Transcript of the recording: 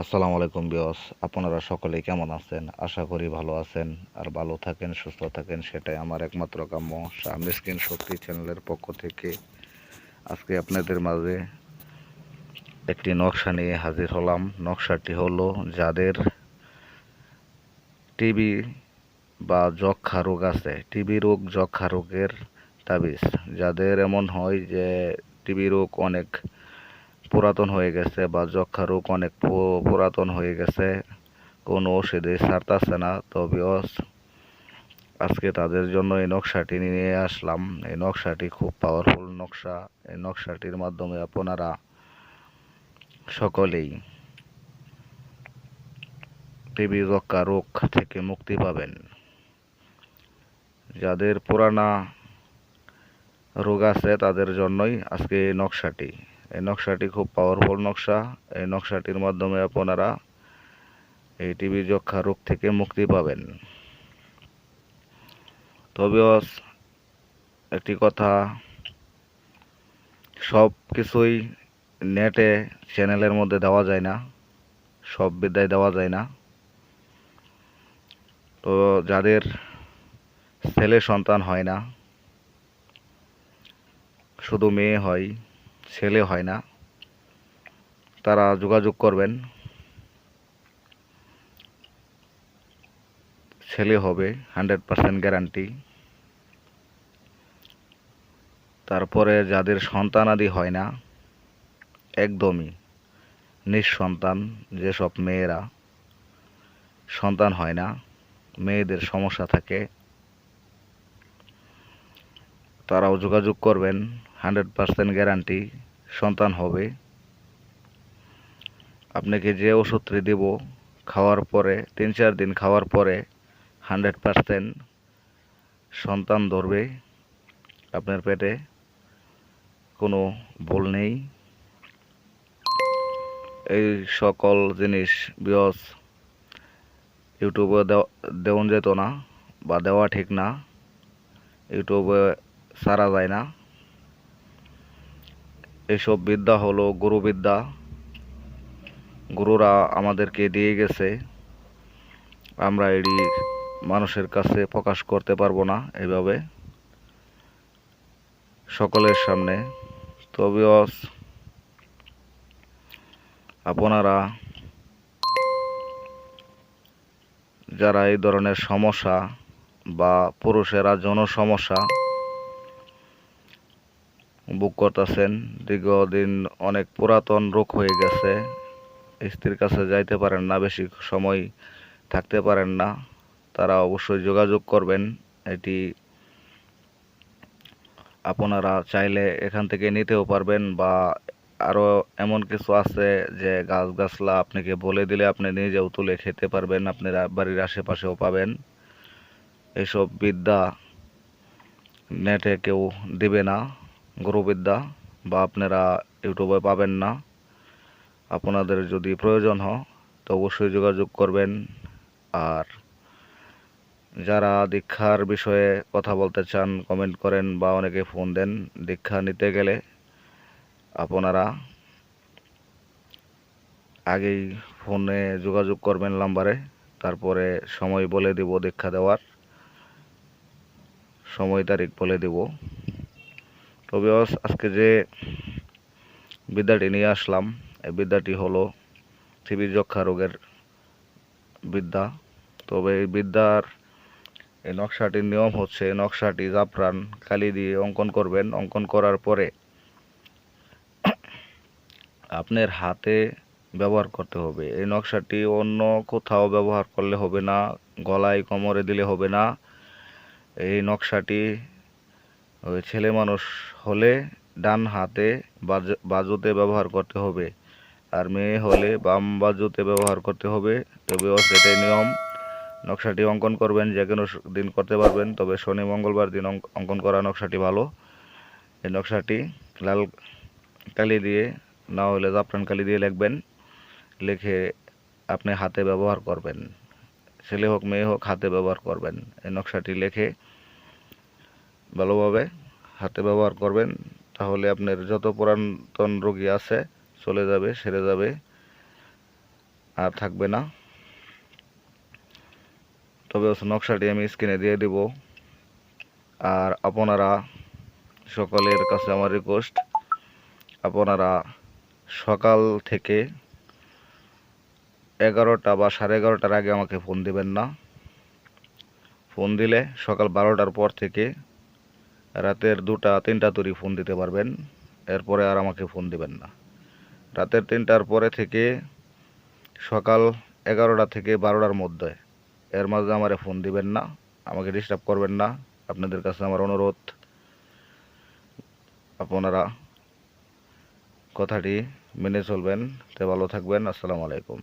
আসসালামু আলাইকুম বিয়স, আপনারা সকলেই কেমন আছেন? আশা করি ভালো আছেন আর ভালো থাকেন, সুস্থ থাকেন, সেটাই আমার একমাত্র কাম্য। মিসকিন শক্তি চ্যানেলের পক্ষ থেকে আজকে আপনাদের মাঝে একটি নকশা নিয়ে হাজির হলাম। নকশাটি হলো যাদের টিবি বা যক্ষ্মা রোগ আছে, টিবি রোগ যক্ষ্মা রোগের তাবিজ। যাদের এমন হয় যে টিবি রোগ অনেক পুরাতন হয়ে গেছে বা যক্ষ্মা রোগ অনেক পুরাতন হয়ে গেছে, কোনো ওষুধে সারতাছে না, তবে আজকে তাদের জন্য এই নকশাটি নিয়ে আসলাম। এই নকশাটি খুব পাওয়ারফুল নকশা। এই নকশাটির মাধ্যমে আপনারা সকলেই টিবি যক্ষ্মা রোগ থেকে মুক্তি পাবেন। যাদের পুরানা রোগ আছে তাদের জন্যই আজকে এই নকশাটি। এই নকশাটি খুব পাওয়ারফুল নকশা। এই নকশাটির মাধ্যমে আপনারা এই টিবি যক্ষ্মা রোগ থেকে মুক্তি পাবেন। তবে একটি কথা, সব কিছুই নেটে চ্যানেলের মধ্যে দেওয়া যায় না, সব বিদ্যায় দেওয়া যায় না। তো যাদের ছেলে সন্তান হয় না, শুধু মেয়ে হয়, ছেলে হয় না, তারা যোগাযোগ করবেন। ছেলে হবে 100% গ্যারান্টি। তারপরে যাদের সন্তানাদি হয় না, একদমই নিঃসন্তান, যেসব মেয়েরা সন্তান হয় না, মেয়েদের সমস্যা থাকে, তারাও যোগাযোগ করবেন। 100% গ্যারান্টি সন্তান হবে। আপনাকে যে ওষুধটি দেব, খাওয়ার পরে 3-4 দিন খাওয়ার পরে 100% সন্তান ধরবে। আপনার পেটে কোনো ভুল নেই। এই সকল জিনিস বিয়স ইউটিউবে দেওয়া যেত না বা দেওয়া ঠিক না, ইউটিউবে সারা যায় না। এইসব বিদ্যা হলো গুরুবিদ্যা, গুরুরা আমাদেরকে দিয়ে গেছে। আমরা এটি মানুষের কাছে প্রকাশ করতে পারবো না এভাবে সকলের সামনে। তবেও আপনারা যারা এই ধরনের সমস্যা বা পুরুষেরা যৌন সমস্যা ভোগ করতেছেন, দীর্ঘদিন অনেক পুরাতন রোগ হয়ে গেছে, স্ত্রীর কাছে যাইতে পারেন না, বেশি সময় থাকতে পারেন না, তারা অবশ্যই যোগাযোগ করবেন। এটি আপনারা চাইলে এখান থেকে নিতেও পারবেন, বা আরও এমন কিছু আছে যে গাছগাছলা আপনাকে বলে দিলে আপনি নিজেও তুলে খেতে পারবেন, আপনার বাড়ির আশেপাশেও পাবেন। এইসব বিদ্যা নেটে কেউ দিবে না, গুরুবিদ্যা, বা আপনারা ইউটিউবে পাবেন না। আপনাদের যদি প্রয়োজন হয় তো অবশ্যই যোগাযোগ করবেন। আর যারা দীক্ষার বিষয়ে কথা বলতে চান কমেন্ট করেন বা অনেকে ফোন দেন। দীক্ষা নিতে গেলে আপনারা আগেই ফোনে যোগাযোগ করবেন নাম্বারে, তারপরে সময় বলে দিব, দীক্ষা দেওয়ার সময় তারিখ বলে দিব। তবে আজকে যে বিদ্যাটি নিয়ে আসলাম, এই বিদ্যাটি হলো টিবি যক্ষ্মা রোগের বিদ্যা। তবে এই বিদ্যার এই নকশাটির নিয়ম হচ্ছে, নকশাটি জাফরান কালি দিয়ে অঙ্কন করবেন। অঙ্কন করার পরে আপনার হাতে ব্যবহার করতে হবে। এই নকশাটি অন্য কোথাও ব্যবহার করলে হবে না, গলায় কোমরে দিলে হবে না। এই নকশাটি ওই ছেলে মানুষ হলে ডান হাতে বাজুতে ব্যবহার করতে হবে, আর মেয়ে হলে বাম বাজুতে ব্যবহার করতে হবে। তবে সেটাই নিয়ম। নকশাটি অঙ্কন করবেন, যে কোনো দিন করতে পারবেন, তবে শনি মঙ্গলবার দিন অঙ্কন করা নকশাটি ভালো। এই নকশাটি লাল কালি দিয়ে না হলে জাফরান কালি দিয়ে লিখবেন, লিখে আপনি হাতে ব্যবহার করবেন। ছেলে হোক মেয়ে হোক হাতে ব্যবহার করবেন। এই নকশাটি লিখে ভালোভাবে হাতে ব্যবহার করবেন, তাহলে আপনার যত পুরাতন রোগী আছে চলে যাবে, সেরে যাবে। আর থাকবে না। তবে নকশাটি আমি স্ক্রিনে দিয়ে দিব। আর আপনারা সকলের কাছে আমার রিকোয়েস্ট, আপনারা সকাল থেকে 11টা বা 11:30টার আগে আমাকে ফোন দিবেন না। ফোন দিলে সকাল 12টার পর থেকে রাতের 2টা 3টা তৈরি ফোন দিতে পারবেন। এরপরে আর আমাকে ফোন দিবেন না। রাতের 3টার পরে থেকে সকাল 11টা থেকে 12টার মধ্যে, এর মাঝে আমারে ফোন দিবেন না, আমাকে ডিস্টার্ব করবেন না। আপনাদের কাছে আমার অনুরোধ, আপনারা কথাটি মেনে চলবেন। তে ভালো থাকবেন। আসসালামু আলাইকুম।